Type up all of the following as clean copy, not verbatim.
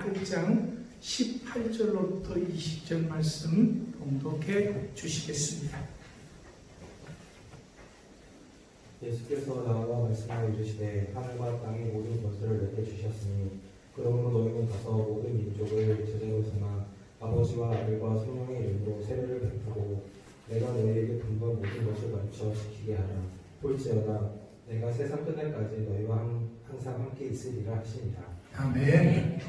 8장 18절로부터 20절 말씀 봉독해 주시겠습니다. 예수께서 나와 말씀하여 이르시되 하늘과 땅의 모든 것을 내게 주셨으니 그러므로 너희는 가서 모든 민족을 제자로 삼아 아버지와 아들과 성령의 이름으로 세례를 베푸고 내가 너희에게 분부한 모든 것을 가르쳐 지키게 하라. 볼지어다 내가 세상 끝날까지 너희와 항상 함께 있으리라 하시니라. 아멘.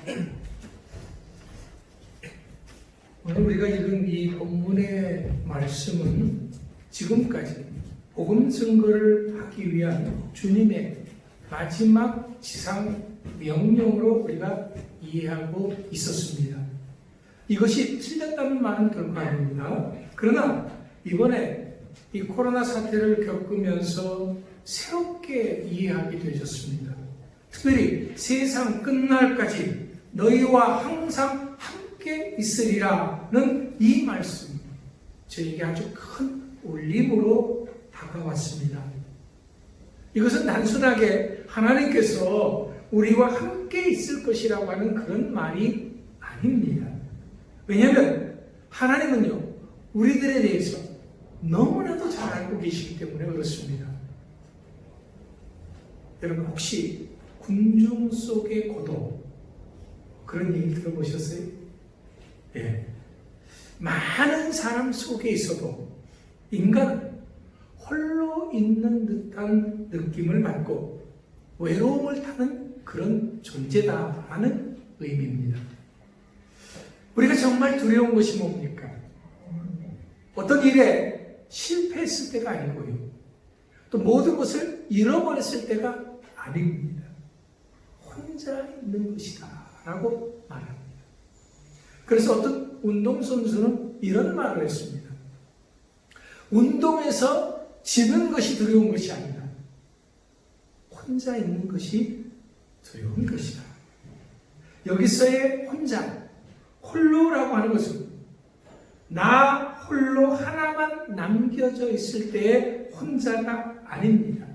오늘 우리가 읽은 이 본문의 말씀은 지금까지 복음 증거를 하기 위한 주님의 마지막 지상 명령으로 우리가 이해하고 있었습니다. 이것이 틀렸다는 말은 결코 아닙니다. 그러나 이번에 이 코로나 사태를 겪으면서 새롭게 이해하게 되셨습니다. 특별히 세상 끝날까지 너희와 항상 함께 있으리라는 이 말씀, 저에게 아주 큰 울림으로 다가왔습니다. 이것은 단순하게 하나님께서 우리와 함께 있을 것이라고 하는 그런 말이 아닙니다. 왜냐하면 하나님은요, 우리들에 대해서 너무나도 잘 알고 계시기 때문에 그렇습니다. 여러분 혹시 군중 속의 고독, 그런 얘기 들어보셨어요? 예. 많은 사람 속에 있어도 인간은 홀로 있는 듯한 느낌을 받고 외로움을 타는 그런 존재다라는 의미입니다. 우리가 정말 두려운 것이 뭡니까? 어떤 일에 실패했을 때가 아니고요. 또 모든 것을 잃어버렸을 때가 아닙니다. 혼자 있는 것이다 라고 말합니다. 그래서 어떤 운동선수는 이런 말을 했습니다. 운동에서 지는 것이 두려운 것이 아니다. 혼자 있는 것이 두려운 것이다. 여기서의 혼자, 홀로라고 하는 것은 나 홀로 하나만 남겨져 있을 때의 혼자가 아닙니다.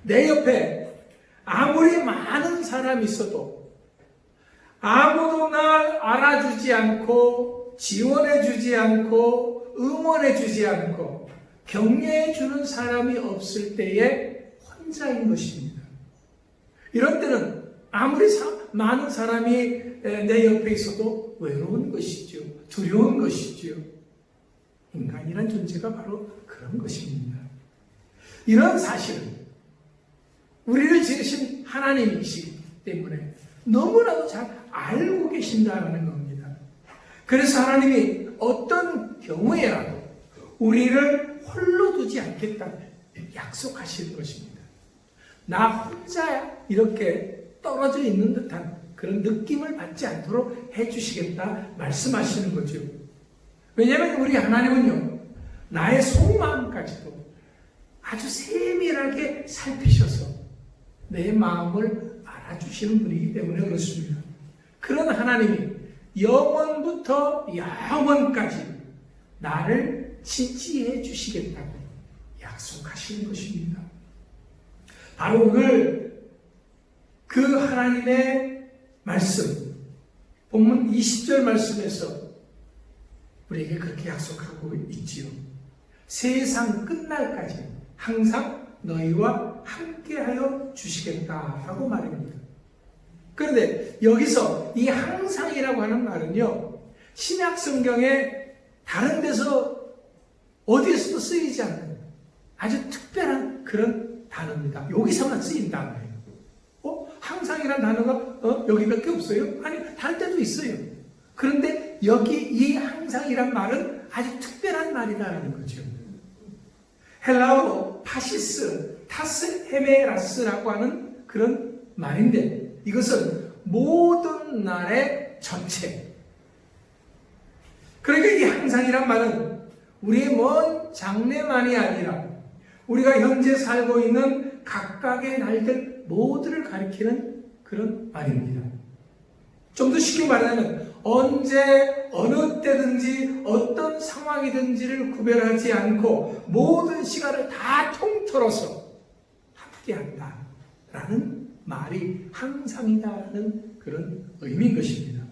내 옆에 아무리 많은 사람이 있어도 아무도 날 알아주지 않고 지원해주지 않고 응원해주지 않고 격려해주는 사람이 없을 때의 혼자인 것입니다. 이런 때는 아무리 많은 사람이 내 옆에 있어도 외로운 것이죠. 두려운 것이죠. 인간이란 존재가 바로 그런 것입니다. 이런 사실은 우리를 지으신 하나님이시기 때문에 너무나도 잘 알고 계신다는 겁니다. 그래서 하나님이 어떤 경우에라도 우리를 홀로 두지 않겠다 약속하시는 것입니다. 나 혼자 이렇게 떨어져 있는 듯한 그런 느낌을 받지 않도록 해주시겠다 말씀하시는 거죠. 왜냐하면 우리 하나님은요, 나의 속마음까지도 아주 세밀하게 살피셔서 내 마음을 알아주시는 분이기 때문에 그렇습니다. 그런 하나님이 영원부터 영원까지 나를 지지해 주시겠다고 약속하시는 것입니다. 바로 오늘 그 하나님의 말씀, 본문 20절 말씀에서 우리에게 그렇게 약속하고 있지요. 세상 끝날까지 항상 너희와 함께하여 주시겠다라고 말입니다. 그런데 여기서 이 항상이라고 하는 말은요, 신약 성경에 다른 데서 어디에서도 쓰이지 않는 아주 특별한 그런 단어입니다. 여기서만 쓰인 단어예요. 항상이라는 단어가 여기 몇 개 없어요? 아니, 다른 데도 있어요. 그런데 여기 이 항상이란 말은 아주 특별한 말이다라는 거죠. 헬라어로 파시스, 타스 헤메라스라고 하는 그런 말인데 이것은 모든 날의 전체. 그러니까 이 항상이란 말은 우리의 먼 장래만이 아니라 우리가 현재 살고 있는 각각의 날들 모두를 가리키는 그런 말입니다. 좀 더 쉽게 말하면 언제 어느 때든지 어떤 상황이든지를 구별하지 않고 모든 시간을 다 통틀어서 함께한다 라는 말이 항상이다라는 그 그런 의미인 것입니다.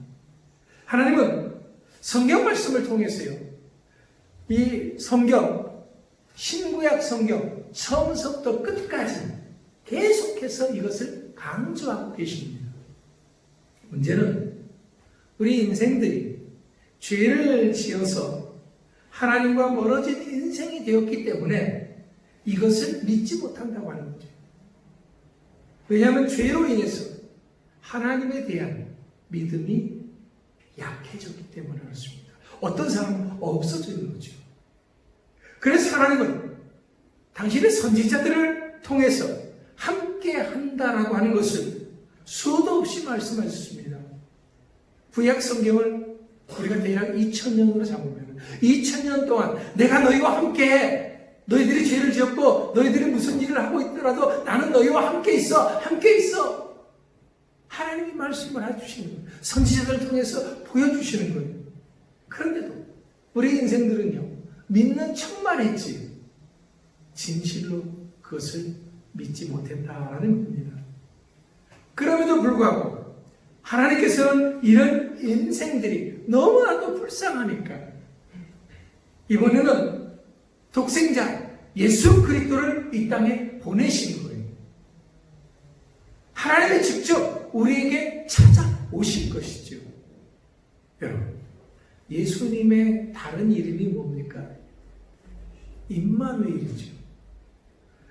하나님은 성경 말씀을 통해서요, 이 성경, 신구약 성경, 처음부터 끝까지 계속해서 이것을 강조하고 계십니다. 문제는 우리 인생들이 죄를 지어서 하나님과 멀어진 인생이 되었기 때문에 이것을 믿지 못한다고 하는 거죠. 왜냐하면 죄로 인해서 하나님에 대한 믿음이 약해졌기 때문에 그렇습니다. 어떤 사람은 없어지는 거죠. 그래서 하나님은 당신의 선지자들을 통해서 함께 한다라고 하는 것을 수도 없이 말씀하셨습니다. 구약 성경을 우리가 대략 2000년으로 잡으면 2000년 동안 내가 너희와 함께해. 너희들이 죄를 지었고 너희들이 무슨 일을 하고 있더라도 나는 너희와 함께 있어. 함께 있어. 하나님이 말씀을 해주시는 거예요. 선지자들을 통해서 보여주시는 거예요. 그런데도 우리 인생들은요, 믿는 척만 했지 진실로 그것을 믿지 못했다라는 겁니다. 그럼에도 불구하고 하나님께서는 이런 인생들이 너무나도 불쌍하니까 이번에는 독생자 예수 그리스도를 이 땅에 보내신 거예요. 하나님이 직접 우리에게 찾아오신 것이죠. 여러분, 예수님의 다른 이름이 뭡니까? 임마누엘이죠.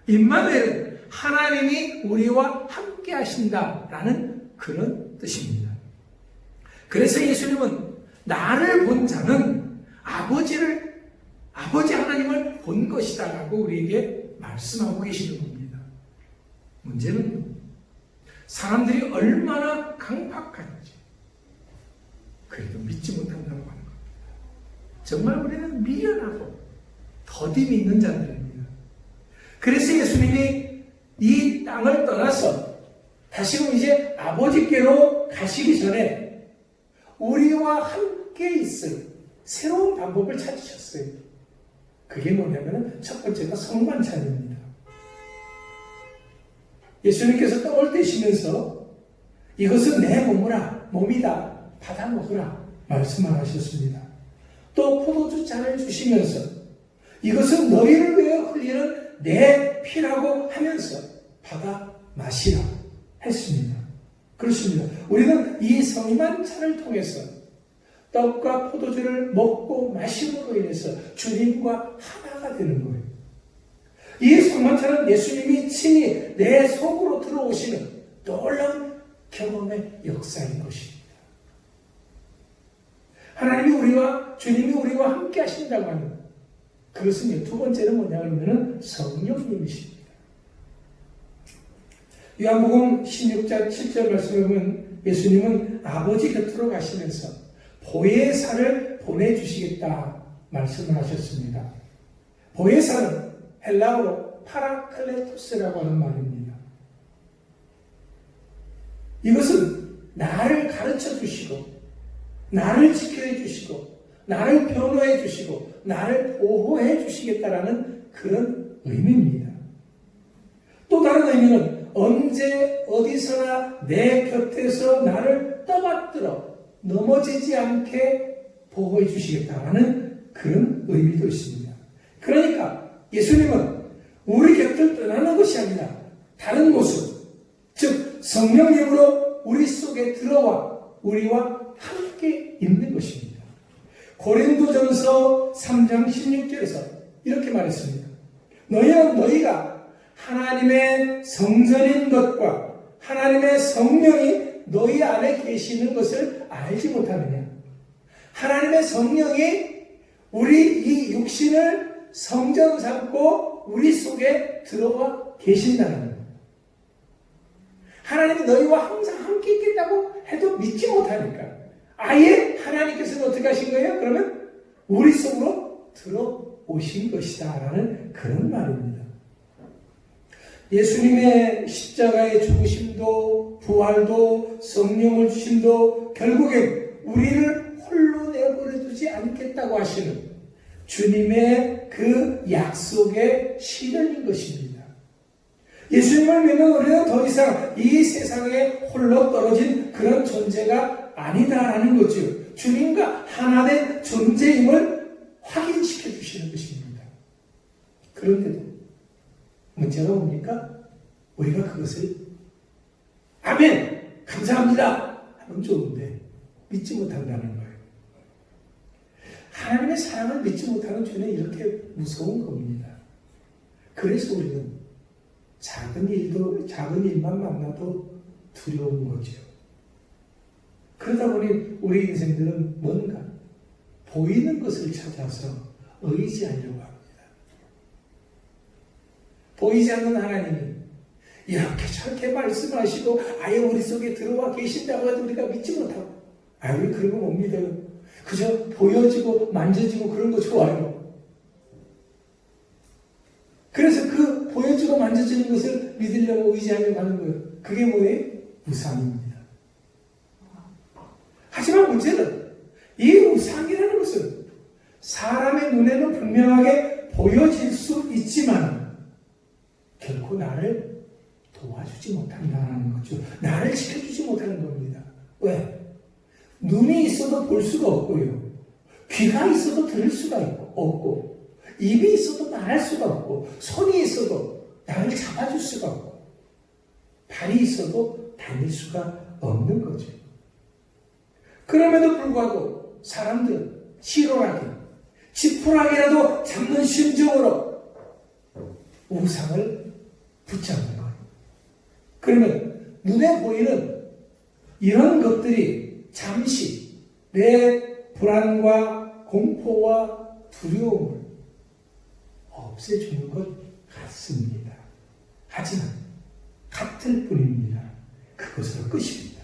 임마누엘은 하나님이 우리와 함께 하신다라는 그런 뜻입니다. 그래서 예수님은 나를 본 자는 아버지 하나님을 본 것이다 라고 우리에게 말씀하고 계시는 겁니다. 문제는 사람들이 얼마나 강팍한지 그래도 믿지 못한다고 하는 겁니다. 정말 우리는 미련하고 더디 믿는 자들입니다. 그래서 예수님이 이 땅을 떠나서 다시금 이제 아버지께로 가시기 전에 우리와 함께 있을 새로운 방법을 찾으셨어요. 그게 뭐냐면 첫 번째가 성만찬입니다. 예수님께서 떡을 떼시면서 이것은 내 몸이다. 받아 먹으라 말씀을 하셨습니다. 또 포도주 잔을 주시면서 이것은 너희를 위해 흘리는 내 피라고 하면서 받아 마시라 했습니다. 그렇습니다. 우리는 이 성만찬을 통해서 떡과 포도주를 먹고 마심으로 인해서 주님과 하나가 되는 거예요. 이 성만찬은 예수님이 친히 내 속으로 들어오시는 놀라운 경험의 역사인 것입니다. 주님이 우리와 함께 하신다고 하는 그것은 두 번째는 뭐냐면 성령님이십니다. 요한복음 16장 7절 말씀에 보면 예수님은 아버지 곁으로 가시면서 보혜사를 보내주시겠다 말씀을 하셨습니다. 보혜사는 헬라어로 파라클레토스라고 하는 말입니다. 이것은 나를 가르쳐 주시고 나를 지켜해 주시고 나를 변호해 주시고 나를 보호해 주시겠다라는 그런 의미입니다. 또 다른 의미는 언제 어디서나 내 곁에서 나를 떠받들어 넘어지지 않게 보호해 주시겠다라는 그런 의미도 있습니다. 그러니까 예수님은 우리 곁을 떠나는 것이 아니라 다른 모습, 즉 성령님으로 우리 속에 들어와 우리와 함께 있는 것입니다. 고린도전서 3장 16절에서 이렇게 말했습니다. 너희가 하나님의 성전인 것과 하나님의 성령이 너희 안에 계시는 것을 알지 못하느냐. 하나님의 성령이 우리 이 육신을 성전 삼고 우리 속에 들어와 계신다는 거예요. 하나님이 너희와 항상 함께 있겠다고 해도 믿지 못하니까 아예 하나님께서는 어떻게 하신 거예요? 그러면 우리 속으로 들어오신 것이다 라는 그런 말입니다. 예수님의 십자가의 죽으심도 부활도 성령을 주심도 결국엔 우리를 홀로 내버려 두지 않겠다고 하시는 주님의 그 약속의 실현인 것입니다. 예수님을 믿는 우리는 더 이상 이 세상에 홀로 떨어진 그런 존재가 아니다라는 거죠. 주님과 하나 된 존재임을 확인시켜 주시는 것입니다. 그런데도 문제가 뭡니까? 우리가 그것을 아멘! 감사합니다! 하면 좋은데 믿지 못한다는 거예요. 하나님의 사랑을 믿지 못하는 죄는 이렇게 무서운 겁니다. 그래서 우리는 작은 일만 만나도 두려운 거죠. 그러다 보니 우리 인생들은 뭔가 보이는 것을 찾아서 의지하려고 합니다. 보이지 않는 하나님이 이렇게 저렇게 말씀하시고 아예 우리 속에 들어와 계신다고 해도 우리가 믿지 못하고 우리 그런 거 못 믿어요. 그저 보여지고 만져지고 그런 거 좋아요. 그래서 그 보여지고 만져지는 것을 믿으려고 의지하려고 하는 거예요. 그게 뭐예요? 우상입니다. 하지만 문제는 이 우상이라는 것은 사람의 눈에는 분명하게 보여질 수 있지만 결코 나를 도와주지 못한다는 거죠. 나를 지켜주지 못하는 겁니다. 왜? 눈이 있어도 볼 수가 없고요. 귀가 있어도 들을 수가 없고 입이 있어도 말할 수가 없고 손이 있어도 나를 잡아줄 수가 없고 발이 있어도 다닐 수가 없는 거죠. 그럼에도 불구하고 사람들은 치졸하게 지푸라기라도 잡는 심정으로 우상을 붙잡는 거예요. 그러면 눈에 보이는 이런 것들이 잠시 내 불안과 공포와 두려움을 없애주는 것 같습니다. 하지만 같을 뿐입니다. 그것으로 끝입니다.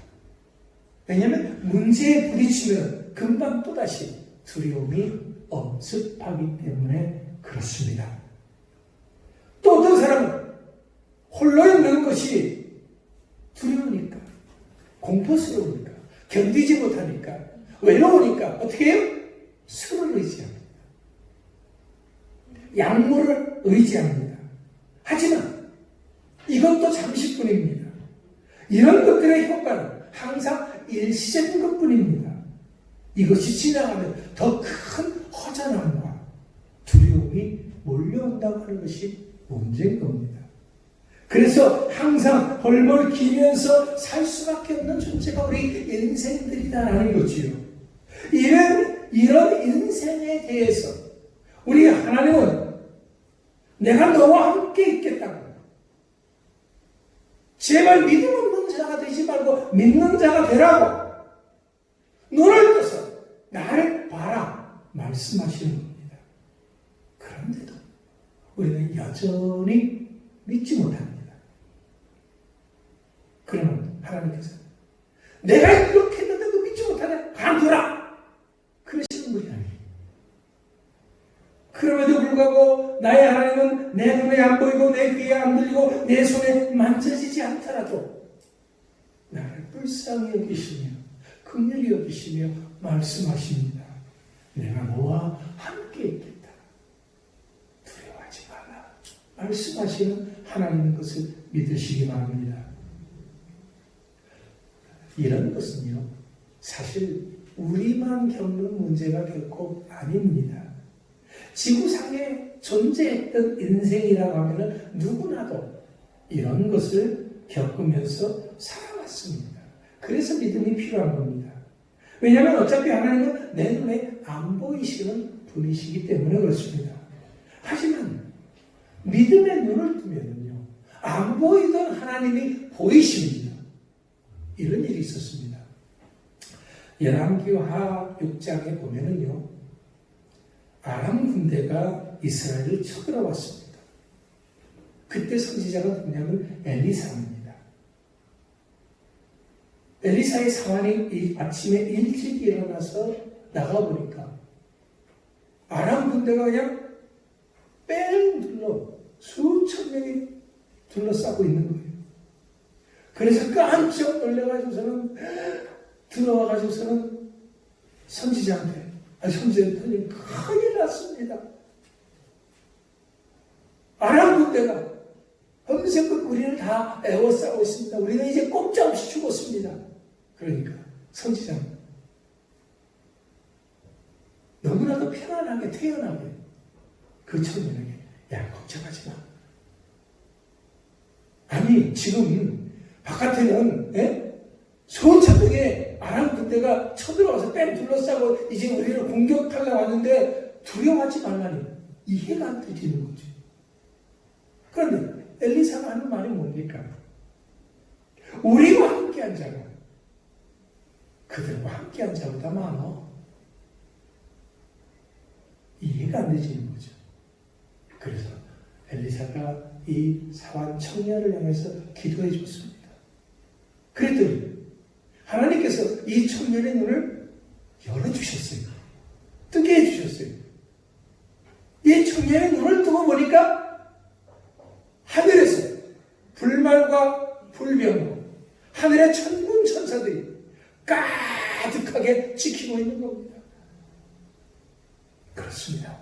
왜냐하면 문제에 부딪히면 금방 또다시 두려움이 엄습하기 때문에 그렇습니다. 또 어떤 사람은 홀로 있는 것이 두려우니까, 공포스러우니까, 견디지 못하니까, 외로우니까 어떻게 해요? 술을 의지합니다. 약물을 의지합니다. 하지만 이것도 잠시뿐입니다. 이런 것들의 효과는 항상 일시적인 것뿐입니다. 이것이 지나가면 더 큰 허전함과 두려움이 몰려온다고 하는 것이 문제인 겁니다. 그래서 항상 헐벌기면서 살 수밖에 없는 존재가 우리 인생들이다라는 거지요. 이런 인생에 대해서 우리 하나님은 내가 너와 함께 있겠다고. 제발 믿음 없는 자가 되지 말고 믿는 자가 되라고. 눈을 떠서 나를 봐라 말씀하시는 겁니다. 그런데도 우리는 여전히 믿지 못합니다. 그러면 하나님께서 내가 이렇게 했는데도 믿지 못하네. 관두라. 그러시는 분이 아니에요. 그럼에도 불구하고 나의 하나님은 내 눈에 안 보이고 내 귀에 안 들리고 내 손에 만져지지 않더라도 나를 불쌍히 여기시며 긍휼히 여기시며 말씀하십니다. 내가 너와 함께 있겠다. 두려워하지 마라. 말씀하시는 하나님의 것을 믿으시기 바랍니다. 이런 것은요, 사실 우리만 겪는 문제가 결코 아닙니다. 지구상에 존재했던 인생이라고 하면 누구나도 이런 것을 겪으면서 살아왔습니다. 그래서 믿음이 필요한 겁니다. 왜냐하면 어차피 하나님은 내 눈에 안 보이시는 분이시기 때문에 그렇습니다. 하지만 믿음의 눈을 뜨면요, 안 보이던 하나님이 보이십니다. 이런 일이 있었습니다. 열왕기하 6장에 보면은요, 아람 군대가 이스라엘을 쳐들어왔습니다. 그때 선지자가 누구냐면 엘리사입니다. 엘리사의 사환이 아침에 일찍 일어나서 나가보니까 아람 군대가 그냥 뺑 둘러 수천 명이 둘러싸고 있는 거예요. 그래서 깜짝 놀래가지고서는 들어와가지고서는 선지자한테 선지자님 큰일 났습니다. 아람 군대가 어느새껏 우리는 다 애워싸고 있습니다. 우리는 이제 꼼짝없이 죽었습니다. 그러니까 선지자는 너무나도 편안하게 태연하게 그 청년에게 야 걱정하지 마. 아니 지금 바깥에는 소차벽에 아람 군대가 쳐들어와서 뺨 둘러싸고 이제 우리를 공격하려고 하는데 두려워하지 말라니 이해가 안 되지는 거죠. 그런데 엘리사가 하는 말이 뭡니까? 우리와 함께한 자가 그들과 함께한 자보다 많어. 이해가 안 되지는 거죠. 그래서 엘리사가 이 사환 청년을 향해서 기도해 줬습니다. 그랬더니 하나님께서 이 청년의 눈을 열어주셨어요. 뜨게 해주셨어요. 이 청년의 눈을 뜨고 보니까 하늘에서 불말과 불병과 하늘의 천군 천사들이 가득하게 지키고 있는 겁니다. 그렇습니다.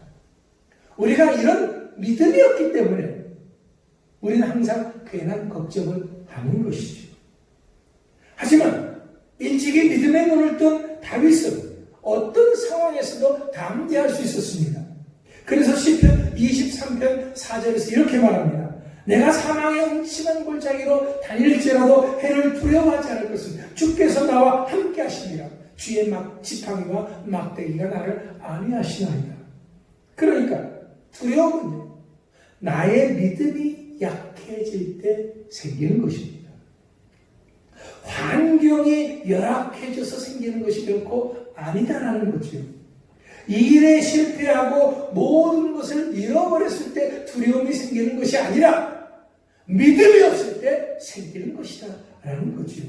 우리가 이런 믿음이 없기 때문에 우리는 항상 괜한 걱정을 하는 것이죠. 하지만 일찍이 믿음의 눈을 뜬 다윗은 어떤 상황에서도 담대할 수 있었습니다. 그래서 시편 23편 4절에서 이렇게 말합니다. 내가 사망의 음침한 골짜기로 다닐지라도 해를 두려워하지 않을 것은 주께서 나와 함께 하시니라. 주의 지팡이와 막대기가 나를 안위하시나이다. 그러니까 두려움은요, 나의 믿음이 약해질 때 생기는 것입니다. 환경이 열악해져서 생기는 것이 결코 아니다라는 거죠. 이 일에 실패하고 모든 것을 잃어버렸을 때 두려움이 생기는 것이 아니라 믿음이 없을 때 생기는 것이다 라는 거죠.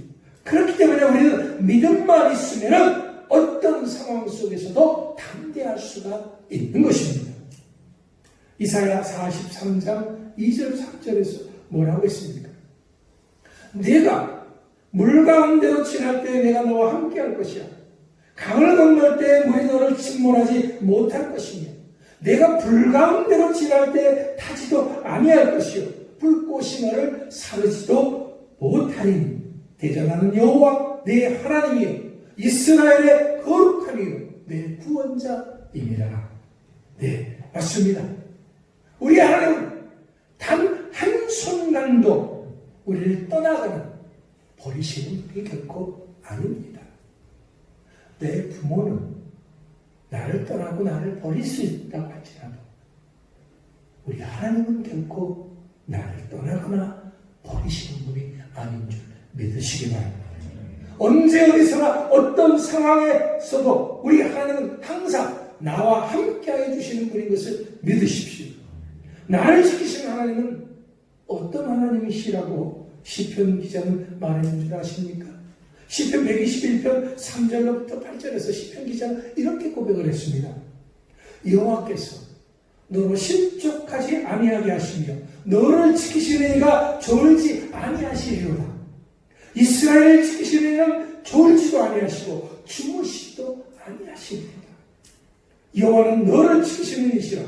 그렇기 때문에 우리는 믿음만 있으면 어떤 상황 속에서도 담대할 수가 있는 것입니다. 이사야 43장 2절 3절에서 뭐라고 했습니까? 내가 물 가운데로 지날 때 내가 너와 함께 할 것이야. 강을 건널 때 물이 너를 침몰하지 못할 것이며 내가 불 가운데로 지날 때 타지도 아니할 것이요 불꽃이 너를 사르지도 못하리니 대전하는 여호와 내 하나님이여 이스라엘의 거룩함이요 내 구원자임이라. 네, 맞습니다. 우리 하나님은 단 한순간도 우리를 떠나거나 버리시는 분이 결코 아닙니다. 내 부모는 나를 떠나고 나를 버릴 수 있다고 할지라도 우리 하나님은 결코 나를 떠나거나 버리시는 분이 아닌 줄 믿으시기 바랍니다. 언제 어디서나 어떤 상황에서도 우리 하나님은 항상 나와 함께하여 주시는 분인 것을 믿으십시오. 나를 지키시는 하나님은 어떤 하나님이시라고 시편 기자는 말했는 줄 아십니까? 시편 121편 3절로부터 8절에서 시편 기자는 이렇게 고백을 했습니다. 여호와께서 너로 실족하지 아니하게 하시며 너를 지키시는 이가 졸지 아니하시리로다. 이스라엘을 지키시는 이는 졸지도 아니하시고 주무시지도 아니하시리로다. 여호와는 너를 지키시는 이시라.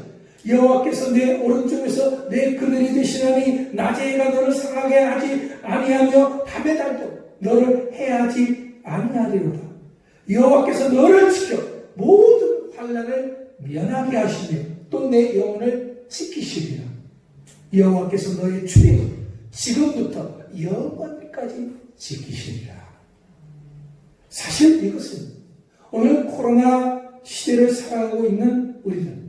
여호와께서 내 오른쪽에서 내 그늘이 되시나니 낮에 해가 너를 상하게 하지 아니하며 밤에 달도 너를 해하지 아니하리로다. 여호와께서 너를 지켜 모든 환난을 면하게 하시며 또 내 영혼을 지키시리라. 여호와께서 너의 주님을 지금부터 영원까지 지키시리라. 사실 이것은 오늘 코로나 시대를 살아가고 있는 우리들,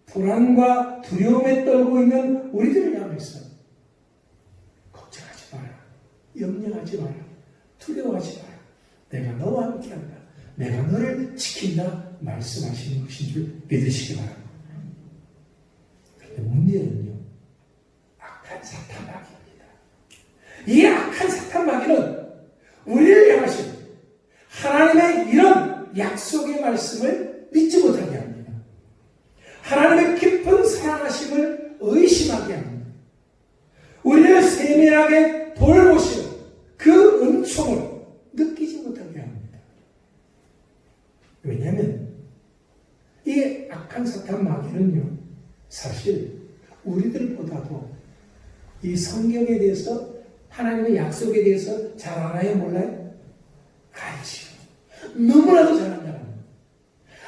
불안과 두려움에 떨고 있는 우리들을 향해서 걱정하지 마라, 염려하지 마라, 두려워하지 마라, 내가 너와 함께한다, 내가 너를 지킨다 말씀하시는 것인 줄 믿으시기 바랍니다. 그런데 문제는요, 악한 사탄 마귀입니다. 이 악한 사탄 마귀는 우리를 향하신 하나님의 이런 약속의 말씀을 믿지 못하게 합니다. 하나님의 깊은 사랑하심을 의심하게 합니다. 우리를 세밀하게 돌보시는 그 은총을 느끼지 못하게 합니다. 왜냐하면 이 악한 사탄 마귀는요, 사실 우리들보다도 이 성경에 대해서, 하나님의 약속에 대해서 잘 알아요? 몰라요? 알지요. 너무나도 잘 안다는 거예요.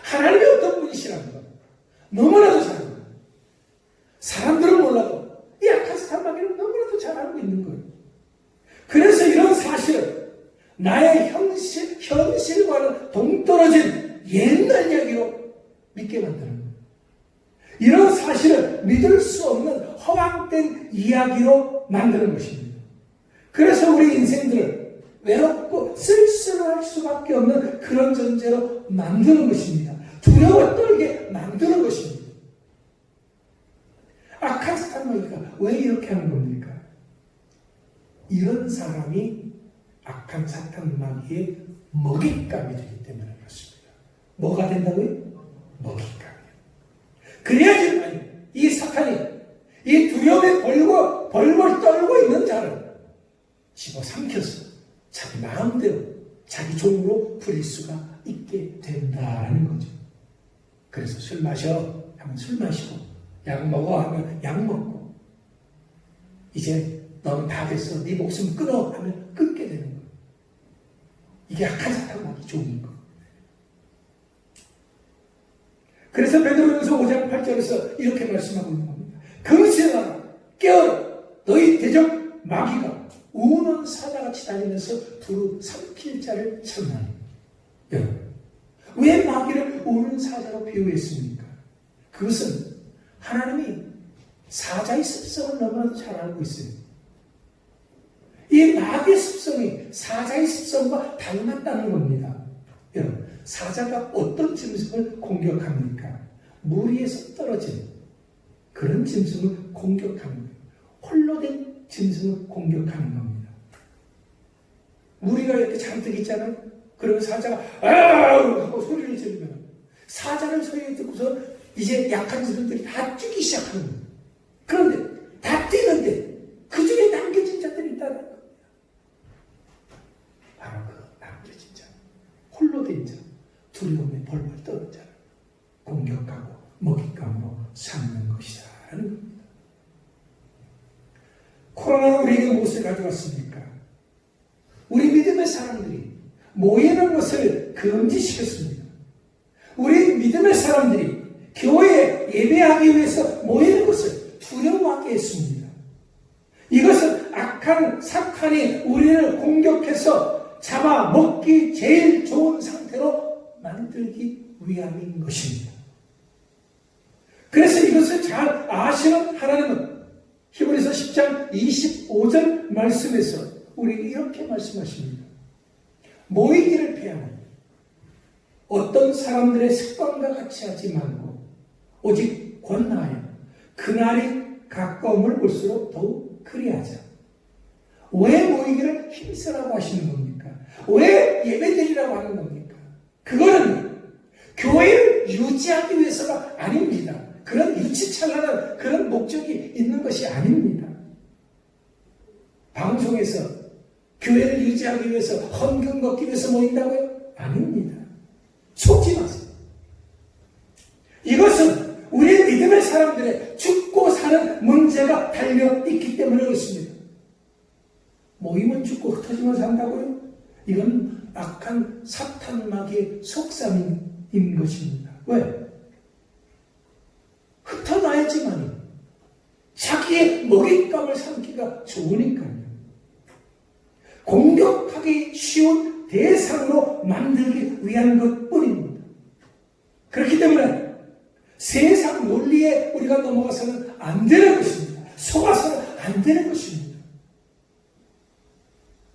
하나님이 어떤 분이시라는 거 너무나도 잘 알아요. 사람들은 몰라도 이 아카스타 마귀는 너무나도 잘 알고 있는 거예요. 그래서 이런 사실을 나의 현실과는 동떨어진 옛날 이야기로 믿게 만드는 거예요. 이런 사실을 믿을 수 없는 허황된 이야기로 만드는 것입니다. 그래서 우리 인생들을 외롭고 쓸쓸할 수밖에 없는 그런 존재로 만드는 것입니다. 두려워 떨게 만드는 것입니다. 악한 사탄 마귀가 왜 이렇게 하는 겁니까? 이런 사람이 악한 사탄 마귀의 먹잇감이 되기 때문에 그렇습니다. 뭐가 된다고요? 먹잇감이요. 그래야지 이 사탄이 이 두려움에 벌벌 떨고 있는 자를 집어삼켜서 자기 마음대로 자기 종으로 부릴 수가 있게 된다는 거죠. 그래서 술 마셔 하면 술 마시고, 약 먹어 하면 약 먹고, 이제 너는 다 됐어, 네 목숨 끊어 하면 끊게 되는 거예요. 이게 악한 사탄마귀 종인 거. 그래서 베드로전서 5장 8절에서 이렇게 말씀하고 있는 겁니다. 금시하라, 깨어라, 너희 대적 마귀가 우는 사자같이 다니면서 두루 삼킬 자를 찾나니. 여러분, 왜 마귀를 우는 사자로 비유했습니까? 그것은 하나님이 사자의 습성을 너무나도 잘 알고 있어요. 이 마귀의 습성이 사자의 습성과 닮았다는 겁니다. 여러분, 사자가 어떤 짐승을 공격합니까? 물 위에서 떨어진 그런 짐승을 공격하는 거예요. 홀로 된 짐승을 공격하는 겁니다. 무리가 이렇게 잔뜩 있잖아요. 그러면 사자가 아우 하고 소리를 지르면 사자를 소리 듣고서 이제 약한 짐승들이 다 뛰기 시작하는 거예요. 그런데 다 뛰는데 그 중에 남겨진 자들이 있다는 거예요. 바로 그 남겨진 자, 홀로 된 자, 두려움에 벌벌 떠는 자를 공격하고 먹잇감으로 삼는 것이다라는 겁니다. 코로나가 우리에게 무엇을 가져왔습니까? 우리 믿음의 사람들이 모이는 것을 금지시켰습니다. 우리 믿음의 사람들이 교회에 예배하기 위해서 모이는 것을 두려워하게 했습니다. 이것은 악한 사탄이 우리를 공격해서 잡아먹기 제일 좋은 상태로 만들기 위함인 것입니다. 그래서 이것을 잘 아시는 하나님은 히브리서 10장 25절 말씀에서 우리에게 이렇게 말씀하십니다. 모이기를 피하는 어떤 사람들의 습관과 같이 하지 말고 오직 권하여 그날이 가까움을 볼수록 더욱 그리하자. 왜 모이기를 힘쓰라고 하시는 겁니까? 왜 예배드리라고 하는 겁니까? 그거는 교회를 유지하기 위해서가 아닙니다. 그런 유치찬란한 그런 목적이 있는 것이 아닙니다. 방송에서 교회를 유지하기 위해서 헌금 걷기 위해서 모인다고요? 아닙니다. 속지 마세요. 이것은 우리 믿음의 사람들의 죽고 사는 문제가 달려있기 때문에 그렇습니다. 모이면 죽고 흩어지면 산다고요? 이건 악한 사탄 마귀의 속셈인 것입니다. 왜? 흩어놔야지만이 자기의 먹잇감을 삼기가 좋으니까요. 공격하기 쉬운 대상으로 만들기 위한 것뿐입니다. 그렇기 때문에 세상 논리에 우리가 넘어가서는 안 되는 것입니다. 속아서는 안 되는 것입니다.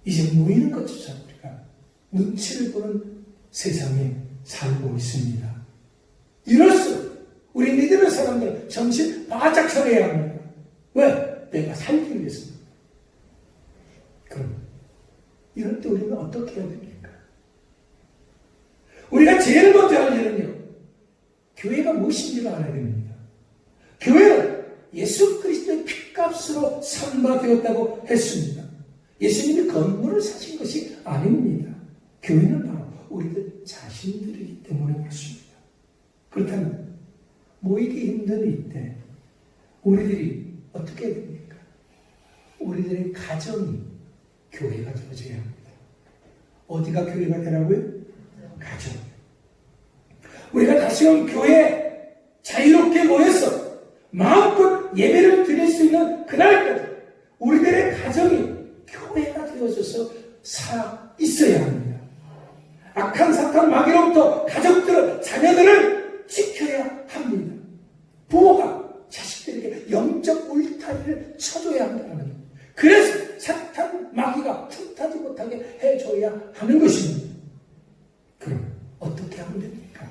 이제 모이는 것조차 우리가 눈치를 보는 세상에 살고 있습니다. 이럴수록 우리 믿음의 사람들은 정신 바짝 차려야 합니다. 왜? 내가 살기 위해서입니다. 그럼 이럴 때 우리는 어떻게 해야 됩니까? 우리가 제일 먼저 할 일은요, 교회가 무엇인지를 알아야 됩니다. 교회는 예수 그리스도의 핏값으로 산바되었다고 했습니다. 예수님이 건물을 사신 것이 아닙니다. 교회는 바로 우리들 자신들이기 때문에 그렇습니다. 그렇다면 모이기 힘든 이때 우리들이 어떻게 해야 됩니까? 우리들의 가정이 교회가 되어져야 합니다. 어디가 교회가 되라고요? 가정. 우리가 다시금 교회에 자유롭게 모여서 마음껏 예배를 드릴 수 있는 그날까지 우리들의 가정이 교회가 되어져서 살아 있어야 합니다. 악한 사탄 마귀로부터 가족들은 자녀들을 지켜야 합니다. 부모가 자식들에게 영적 울타리를 쳐줘야 한다는 거예요. 그래서 사탄 마귀가 틈타지 못하게 해줘야 하는 것입니다. 그럼 어떻게 하면 됩니까?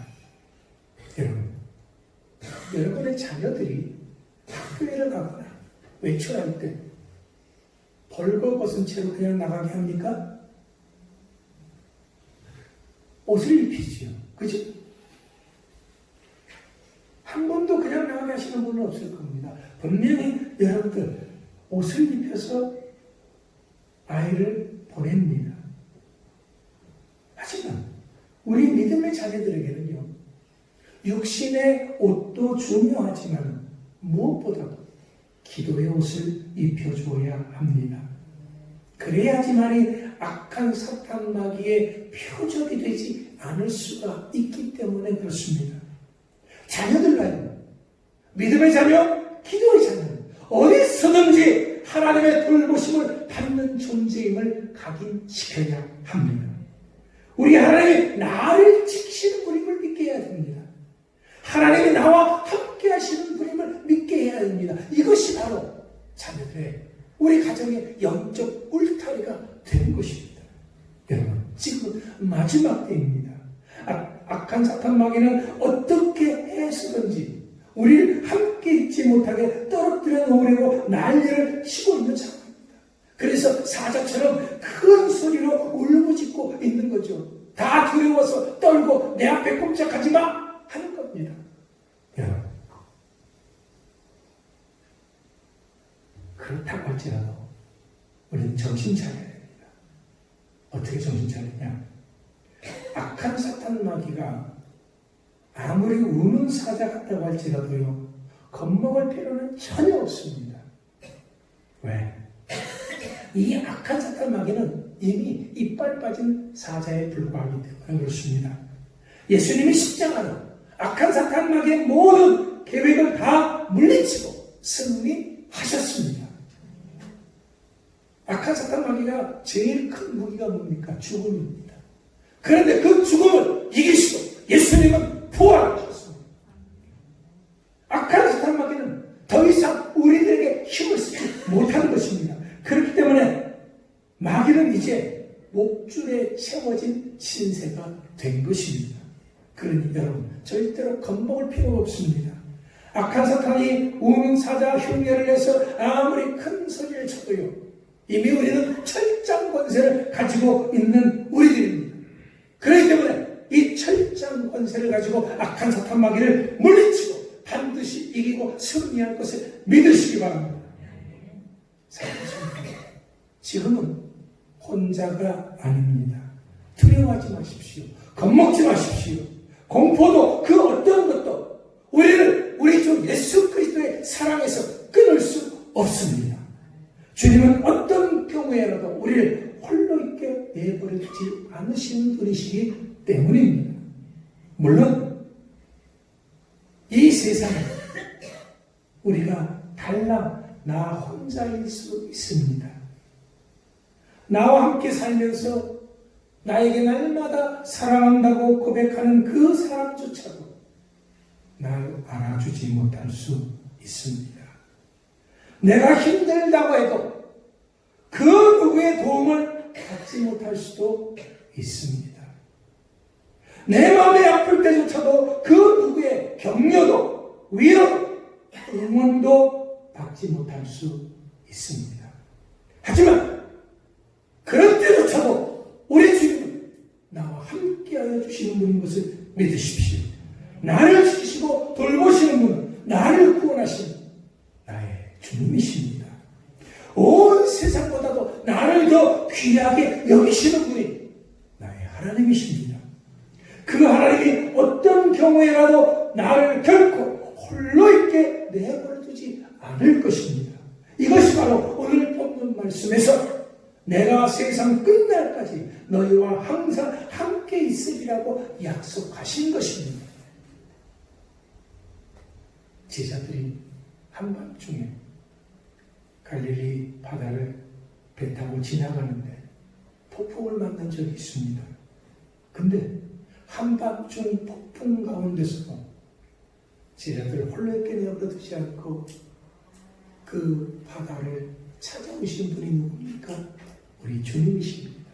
여러분의 자녀들이 학교에 가거나 외출할 때 벌거벗은 채로 그냥 나가게 합니까? 옷을 입히지요. 그죠? 한 번도 그냥 나가게 하시는 분은 없을 겁니다. 분명히 여러분들 옷을 입혀서 아이를 보냅니다. 하지만 우리 믿음의 자녀들에게는요, 육신의 옷도 중요하지만 무엇보다도 기도의 옷을 입혀줘야 합니다. 그래야지만이 악한 사탄 마귀의 표적이 되지 않을 수가 있기 때문에 그렇습니다. 자녀들과요, 믿음의 자녀, 기도의 자녀, 어디서든지 하나님의 돌보심을 받는 존재임을 각인시켜야 합니다. 우리 하나님이 나를 지키시는 분임을 믿게 해야 됩니다. 하나님이 나와 함께 하시는 분임을 믿게 해야 됩니다. 이것이 바로 자녀들의, 우리 가정의 영적 울타리가 되는 것입니다. 여러분, 지금 마지막 때입니다. 악한 사탄 마귀는 어떻게 해서든지 우리를 함께 있지 못하게 떨어뜨려 놓으려고 난리를 치고 있는 상황입니다. 그래서 사자처럼 큰 소리로 울부짖고 있는 거죠. 다 두려워서 떨고 내 앞에 꼼짝하지 마 하는 겁니다. 여러분, 그렇다고 할지라도 우리는 정신 차려야 됩니다. 어떻게 정신 차리냐? 악한 사탄 마귀가 아무리 우는 사자 같다고 할지라도요, 겁먹을 필요는 전혀 없습니다. 왜? 이 악한 사탄 마귀는 이미 이빨 빠진 사자에 불과하기 때문에 그렇습니다. 예수님이 십자가로 악한 사탄 마귀의 모든 계획을 다 물리치고 승리하셨습니다. 악한 사탄 마귀가 제일 큰 무기가 뭡니까? 죽음입니다. 그런데 그 죽음을 이기시고 예수님은 부활하셨습니다. 악한 사탄 마귀는 더 이상 우리들에게 힘을 쓰지 못하는 것입니다. 그렇기 때문에 마귀는 이제 목줄에 채워진 신세가 된 것입니다. 그러니 여러분, 절대로 겁먹을 필요가 없습니다. 악한 사탄이 우는 사자 흉내를 내서 아무리 큰 소리를 쳐도요, 이미 우리는 철장 권세를 가지고 있는 우리들입니다. 그렇기 때문에 이 철장 권세를 가지고 악한 사탄 마귀를 물리치고 반드시 이기고 승리할 것을 믿으시기 바랍니다. 지금은 혼자가 아닙니다. 두려워하지 마십시오. 겁먹지 마십시오. 공포도 그 어떤 것도 우리를 우리 주 예수 그리스도의 사랑에서 끊을 수 없습니다. 주님은 어떤 경우에라도 우리를 홀로 있게 내버려 두지 않으시는 분이시기 때문입니다. 물론 이 세상에 우리가 달랑 나 혼자일 수 있습니다. 나와 함께 살면서 나에게 날마다 사랑한다고 고백하는 그 사람조차도 날 알아주지 못할 수 있습니다. 내가 힘들다고 해도 그 누구의 도움을 받지 못할 수도 있습니다. 내 마음이 아플 때조차도 그 누구의 격려도, 위로도, 응원도 받지 못할 수 있습니다. 하지만 그런 때조차도 우리 주님은 나와 함께하여 주시는 분인 것을 믿으십시오. 나를 지키시고 돌보시는 분은 나를 구원하시는 나의 주님이십니다. 온 세상보다도 나를 더 귀하게 여기시는 분이 나의 하나님이십니다. 그 하나님이 어떤 경우에라도 나를 결코 홀로 있게 내버려 두지 않을 것입니다. 이것이 바로 오늘 본문 말씀에서 내가 세상 끝날까지 너희와 항상 함께 있으리라고 약속하신 것입니다. 제자들이 한밤중에 갈릴리 바다를 배 타고 지나가는데 폭풍을 만난 적이 있습니다. 근데 한밤중 폭풍 가운데서 제자들을 홀로 있게 내버려두지 않고 그 바다를 찾아오신 분이 누굽니까? 우리 주님이십니다.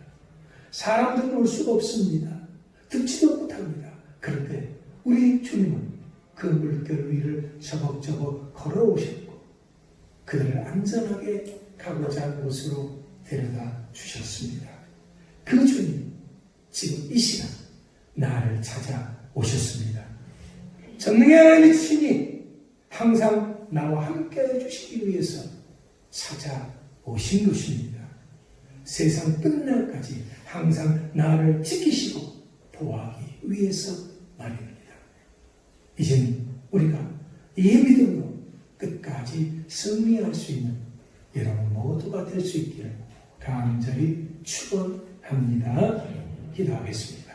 사람들은 올 수가 없습니다. 듣지도 못합니다. 그런데 우리 주님은 그 물결 위를 저벅저벅 걸어오셨고 그들을 안전하게 가고자 하는 곳으로 데려다 주셨습니다. 그 주님 지금 이 시간 나를 찾아오셨습니다. 전능의 하나님의 신이 항상 나와 함께 해주시기 위해서 찾아오신 것입니다. 세상 끝날까지 항상 나를 지키시고 보호하기 위해서 말입니다. 이젠 우리가 이 믿음으로 끝까지 승리할 수 있는 여러분 모두가 될 수 있기를 간절히 축원합니다. 기도하겠습니다.